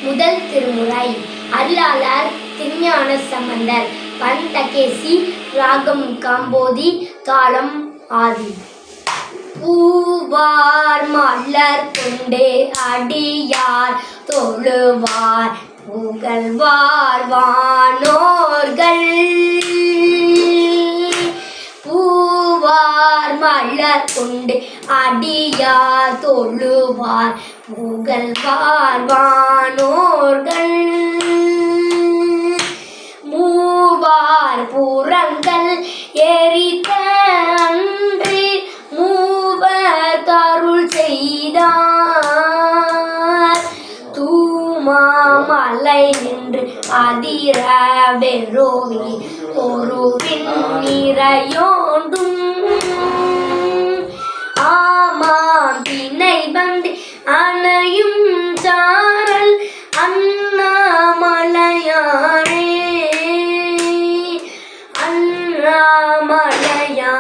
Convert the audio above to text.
முதல் திருமுறை. அருளாளர் திருஞான சம்பந்தர். பண் தகேசி. ராகம் காம்போதி. தாளம் ஆதி. பூவார் மலர் கொண்டு அடியார் தொழுவார் புகழ்வார் வானோர்கள். பூவார் மலர் கொண்டு அடியார் தொழுவார் புகழ்வார் வானோர்கள். மூவார் புறங்கள் எரித்த அன்று மூவர் கருள் செய்தார். தூமாமலை நின்று அதிர வெறுவி ஒருவின் நிறையோண்டும். ஆமாம் தினை வந்து அணையும் சாரல் அண்ணாமலையானே. அண்ணாமலையா